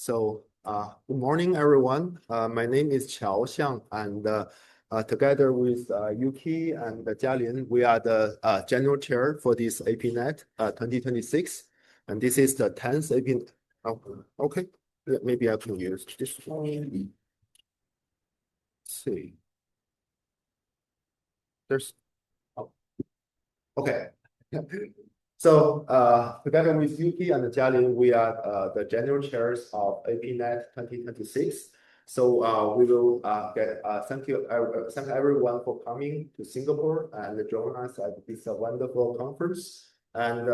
Good morning, everyone. My name is Qiao Xiang, and together with Yuki and Jialin, we are the general chair for this APNet 2026, and this is the 10th APNet. Oh, okay, maybe I can use this one. Let's see. There's okay. Together with Yuki and Jialin, we are the general chairs of APNet 2026. We will thank everyone for coming to Singapore and join us at this wonderful conference. And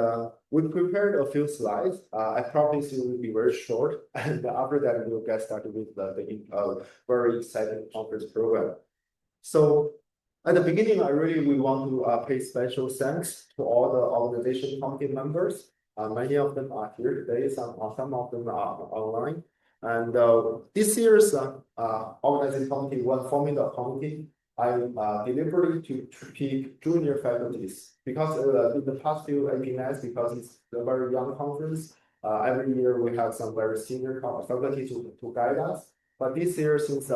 we prepared a few slides. I promise it will be very short, and after that we'll get started with the very exciting conference program. At the beginning, we want to pay special thanks to all the organization committee members. Many of them are here today, some of them are online. And this year's organizing committee, when forming the committee, I deliberately to pick junior faculties because in the past few APNets, because it's a very young conference, every year we have some very senior faculty to guide us. But this year, since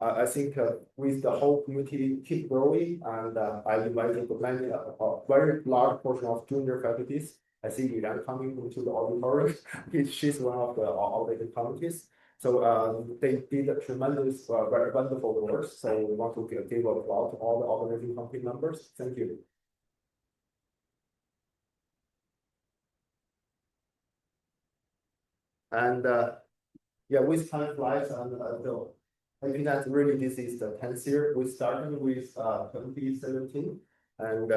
I think with the whole community keep growing, and I invited many, a very large portion of junior faculties. I see Yuran coming into the auditorium. She's one of the organizing committees. They did a tremendous, very wonderful work. So we want to give applause to all the organizing committee members. Thank you. And yeah, with time flies, and I think that really this is the 10th year. We started with 2017, and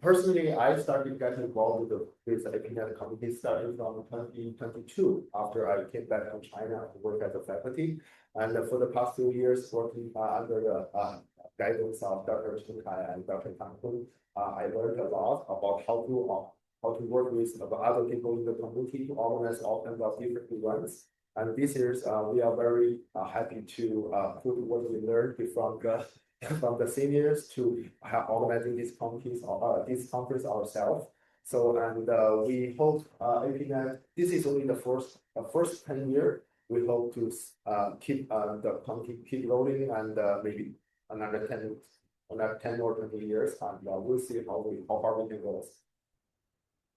personally, I started getting involved with the APNet committee starting from 2022 after I came back from China to work as a faculty. And for the past 2 years, working under the guidance of Dr. Chen Kai and Dr. Tang Kun, I learned a lot about how to work with other people in the community to organize all kinds of different events. And this year, we are very happy to put what we learned from the seniors to organizing these committees or this conference ourselves. We hope APNet, this is only the first 10 years. We hope to keep the committee keep rolling, and maybe another 10 or 20 years, and we'll see how far we can go.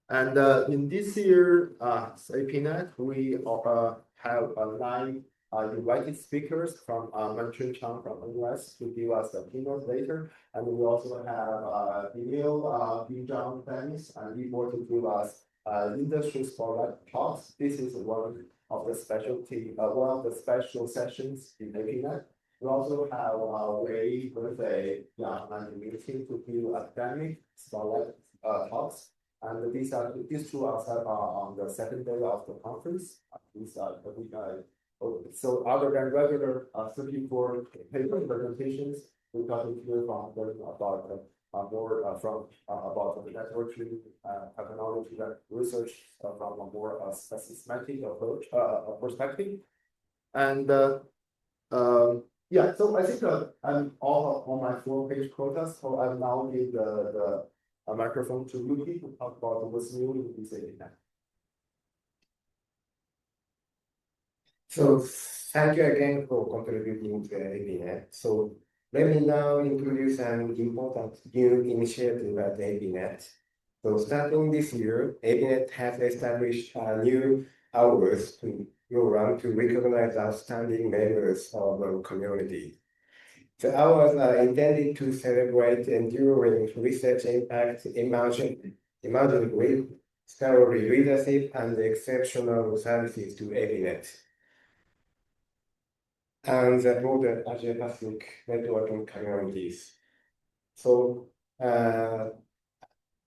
And in this year, APNet, we have 9 invited speakers from Manchun Chang from US to give us the keynote later. And we also have Emil Bijang Dennis and Igor to give us industry spotlight talks. This is one of the special sessions in APNet. We also have Wei with a meeting to give academic spotlight talks. And these two are on the second day of the conference. So other than regular 34 paper presentations, we got to hear from them about more from about the networking technology research from a more systematic approach perspective. And yeah, so I think I'm all on my 4-page quota. So I now give the microphone to Yuki to talk about what's new in this APNet. So thank you again for contributing to APNet. So let me now introduce an important new initiative at APNet. So starting this year, APNet has established a new hours program to recognize outstanding members of our community. The hours are intended to celebrate enduring research impact, emerging scholarly leadership, and exceptional services to APNet and the broader Asia-Pacific networking communities. So I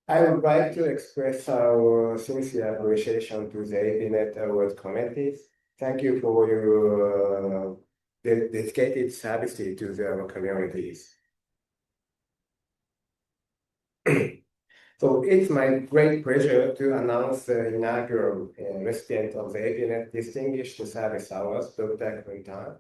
would like to express our sincere appreciation to the APNet Awards Committee. Thank you for your dedicated services to their communities. So it's my great pleasure to announce the inaugural recipient of the APNet Distinguished Service Awards, Dr. Quintan.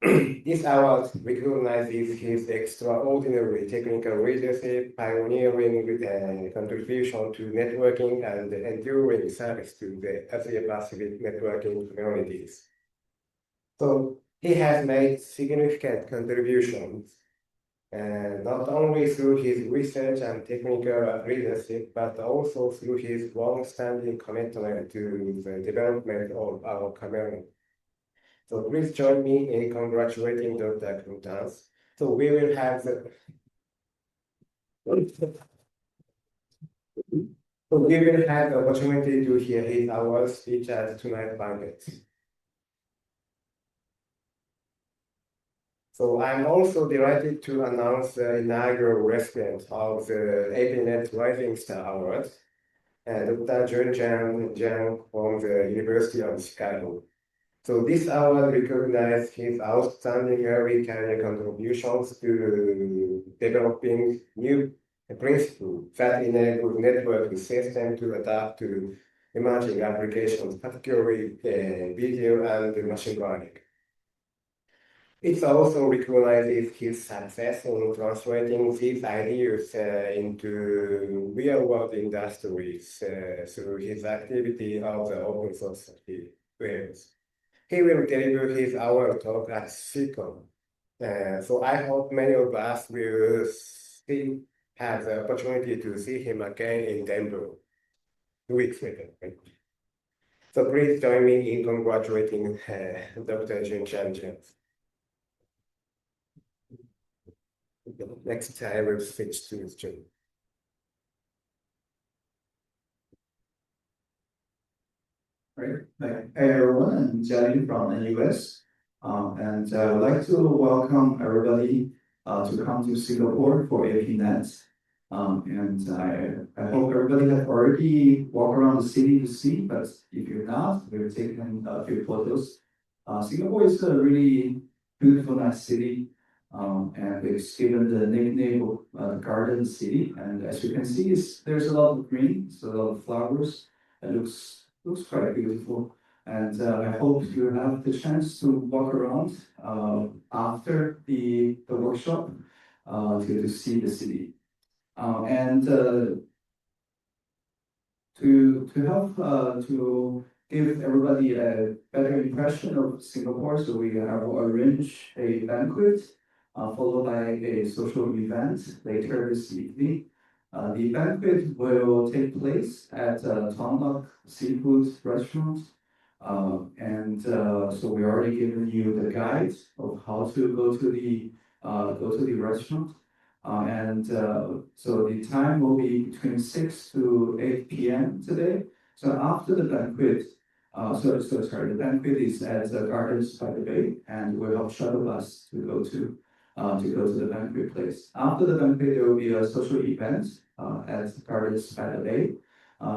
This award recognizes his extraordinary technical leadership, pioneering contribution to networking and enduring service to the Asia-Pacific networking communities. So he has made significant contributions, not only through his research and technical leadership, but also through his long-standing commitment to the development of our community. So please join me in congratulating Dr. Kuntans. So we will have the opportunity to hear his our speech at tonight's banquet. So I'm also delighted to announce the inaugural recipient of the APNet Rising Star Award, Dr. Jun Jang from the University of Chicago. So this award recognizes his outstanding early career contributions to developing new principles that enable networking systems to adapt to emerging applications, particularly video and machine learning. It also recognizes his success in translating these ideas into real-world industries through his activity of the open source fields. He will deliver his hour talk at SICOM. So I hope many of us will have the opportunity to see him again in Denver 2 weeks later. So please join me in congratulating Dr. Jun Chan. Next, I will switch to Jun. Right. Hi everyone, I'm Jialin from the US. And I would like to welcome everybody to come to Singapore for APNet. And I hope everybody have already walked around the city to see, but if you're not, we've taken a few photos. Singapore is a really beautiful, nice city. And it's given the nickname of Garden City. And as you can see, there's a lot of green, so a lot of flowers. It looks quite beautiful. And I hope you have the chance to walk around after the workshop to see the city. And to help to give everybody a better impression of Singapore, so we have arranged a banquet followed by a social event later this evening. The banquet will take place at Tonlok Seafood Restaurant. So we already given you the guide of how to go to the restaurant. So the time will be between 6 to 8 p.m. today. So after the banquet, the banquet is at the Gardens by the Bay, and we'll have shuttle bus to go to the banquet place. After the banquet, there will be a social event at the Gardens by the Bay.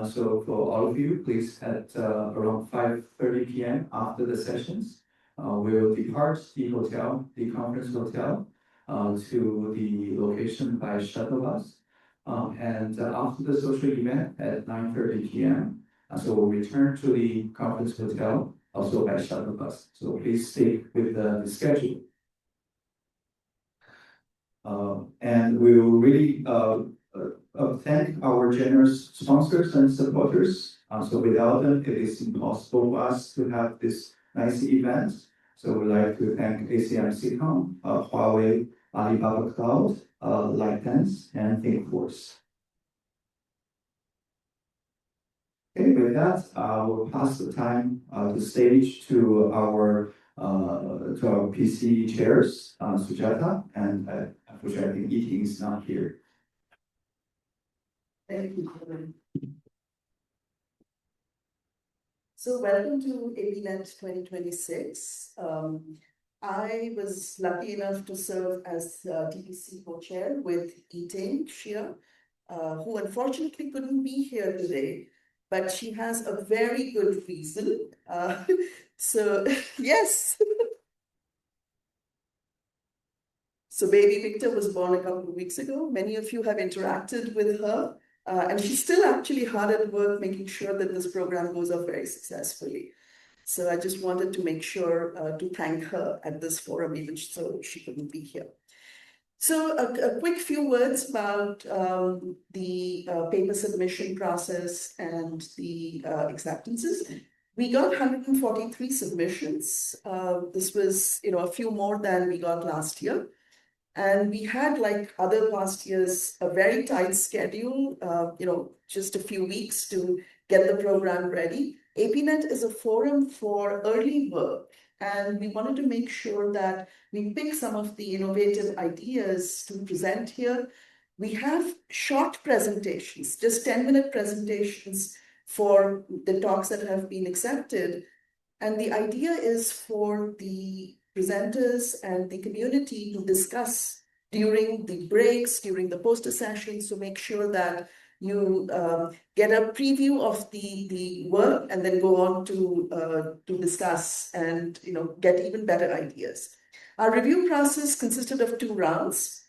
So for all of you, please at around 5:30 p.m. after the sessions, we will depart the conference hotel, to the location by shuttle bus. After the social event at 9:30 p.m., so we'll return to the conference hotel also by shuttle bus. So please stay with the schedule. And we will really thank our generous sponsors and supporters. So without them, it is impossible for us to have this nice event. So we'd like to thank ACM-CCOM, Huawei, Alibaba Cloud, Lightens, and ThinkForce. Okay, with that, we'll pass the stage to our PC chairs, Sujata, and unfortunately, I think Eating is not here. Thank you, Kevin. So welcome to APNet 2026. I was lucky enough to serve as TPC co-chair with Eating Shia, who unfortunately couldn't be here today, but she has a very good reason. So yes. So baby Victor was born a couple of weeks ago. Many of you have interacted with her, and she's still actually hard at work making sure that this program goes off very successfully. So I just wanted to make sure to thank her at this forum, even so she couldn't be here. So a quick few words about the paper submission process and the acceptances. We got 143 submissions. This was, a few more than we got last year. And we had, like other past years, a very tight schedule, just a few weeks to get the program ready. APNet is a forum for early work, and we wanted to make sure that we pick some of the innovative ideas to present here. We have short presentations, just 10-minute presentations for the talks that have been accepted. And the idea is for the presenters and the community to discuss during the breaks, during the poster sessions, to make sure that you get a preview of the work and then go on to discuss and get even better ideas. Our review process consisted of 2 rounds,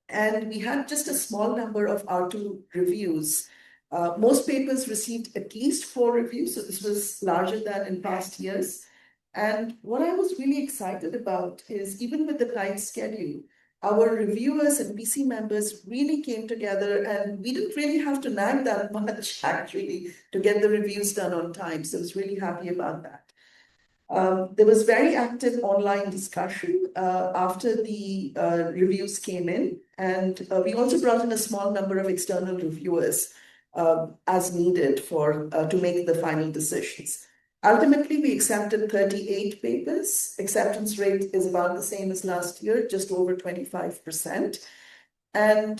and we had just a small number of R2 reviews. Most papers received at least 4 reviews, so this was larger than in past years. And what I was really excited about is, even with the tight schedule, our reviewers and PC members really came together, and we didn't really have to nag that much, actually, to get the reviews done on time. So I was really happy about that. There was very active online discussion after the reviews came in, and we also brought in a small number of external reviewers as needed to make the final decisions. Ultimately, we accepted 38 papers. Acceptance rate is about the same as last year, just over 25%. And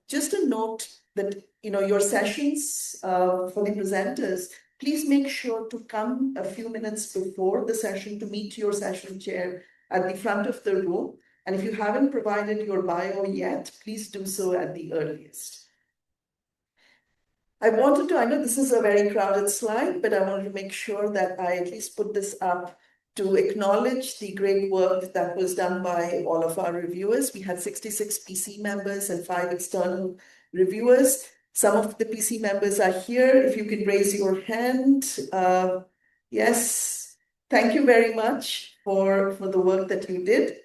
just a note that your sessions for the presenters, please make sure to come a few minutes before the session to meet your session chair at the front of the room. And if you haven't provided your bio yet, please do so at the earliest. I know this is a very crowded slide, but I wanted to make sure that I at least put this up to acknowledge the great work that was done by all of our reviewers. We had 66 PC members and 5 external reviewers. Some of the PC members are here. If you can raise your hand. Yes, thank you very much for the work that you did.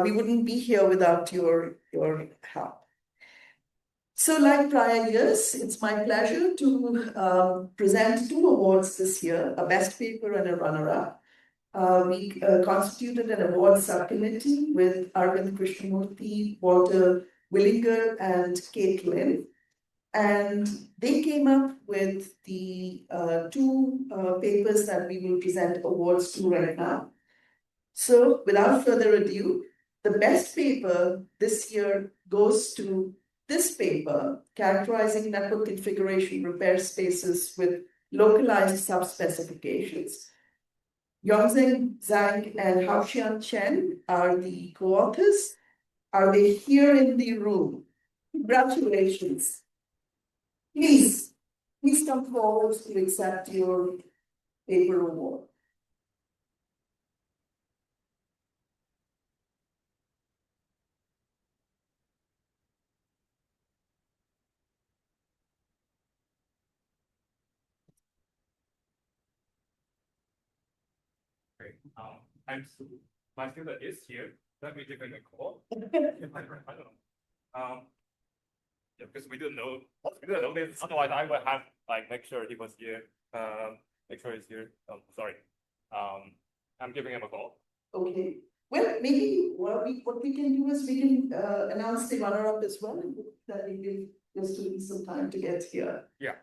We wouldn't be here without your help. So like prior years, it's my pleasure to present 2 awards this year, a best paper and a runner-up. We constituted an award subcommittee with Arvind Krishnamurthy, Walter Willinger, and Kate Lynn. And they came up with the 2 papers that we will present awards to right now. So without further ado, the best paper this year goes to this paper, characterizing network configuration repair spaces with localized subspecifications. Yongzheng Zhang and Haoxian Chen are the co-authors. Are they here in the room? Congratulations. Please come forward to accept your paper award. Great. My student is here. Let me give him a call. I don't know. Yeah, because we didn't know this. Otherwise, I would have make sure he was here. Make sure he's here. Sorry. I'm giving him a call. Okay. Well, maybe what we can do is we can announce the runner-up as well, and that we give your students some time to get here. Yeah.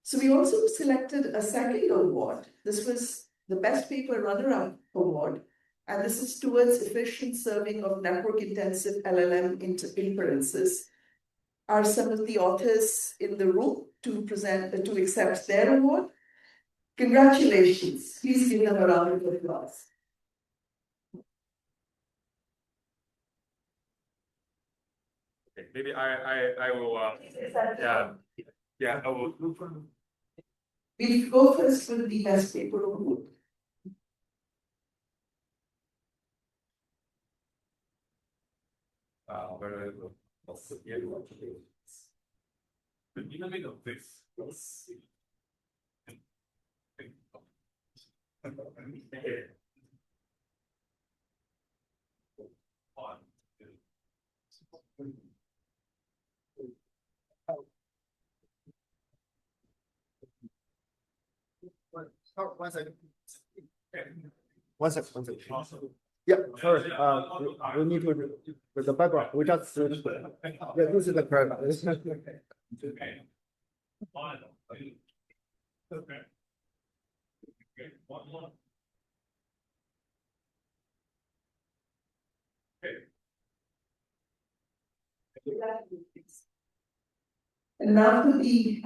So we also selected a second award. This was the Best Paper Runner-Up Award, and this is towards efficient serving of network-intensive LLM inferences. Are some of the authors in the room to accept their award? Congratulations. Please give them a round of applause. Okay, maybe I will. Yeah. I will. We'll go first with the Best Paper Award. Where also here. In the middle of this. One, two. Oh, 1 second. Okay. 1 second, 1 second. Awesome. Yeah, sorry, we need to, with the background, we just switched. Yeah, this is the correct. Okay. One, two. Okay. Okay, one more. Okay. And now to the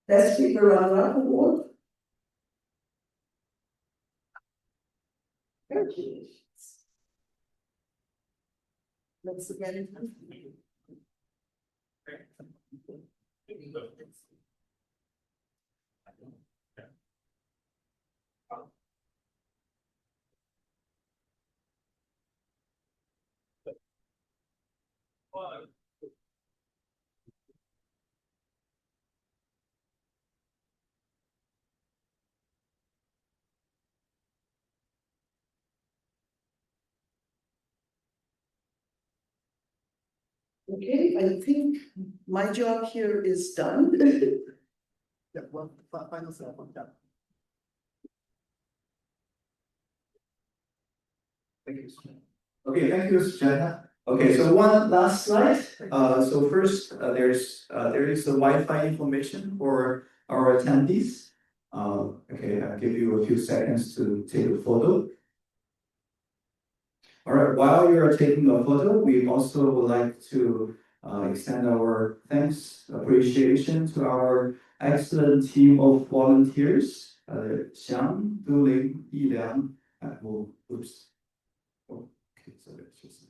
best paper runner award. Congratulations. Let's again. One. Okay, I think my job here is done. Yeah, well, final step, yeah. Thank you. Okay, thank you, Sujata. Okay, so one last slide. So first, there is the Wi-Fi information for our attendees. Okay, I'll give you a few seconds to take a photo. All right, while you are taking a photo, we also would like to extend our thanks, appreciation to our excellent team of volunteers. Xiang, Duling, Yiliang, oops. Okay, so that's just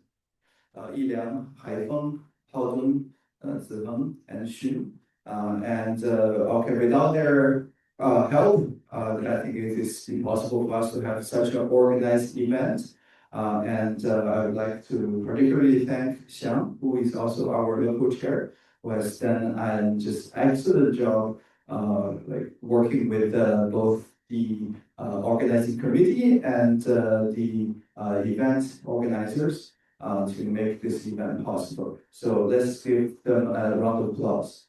Yiliang, Haifeng, Haodong, Zifeng, and Xu. Okay, without their help, I think it is impossible for us to have such an organized event. I would like to particularly thank Xiang, who is also our local chair, who has done an just excellent job, like working with both the organizing committee and the event organizers to make this event possible. So let's give them a round of applause.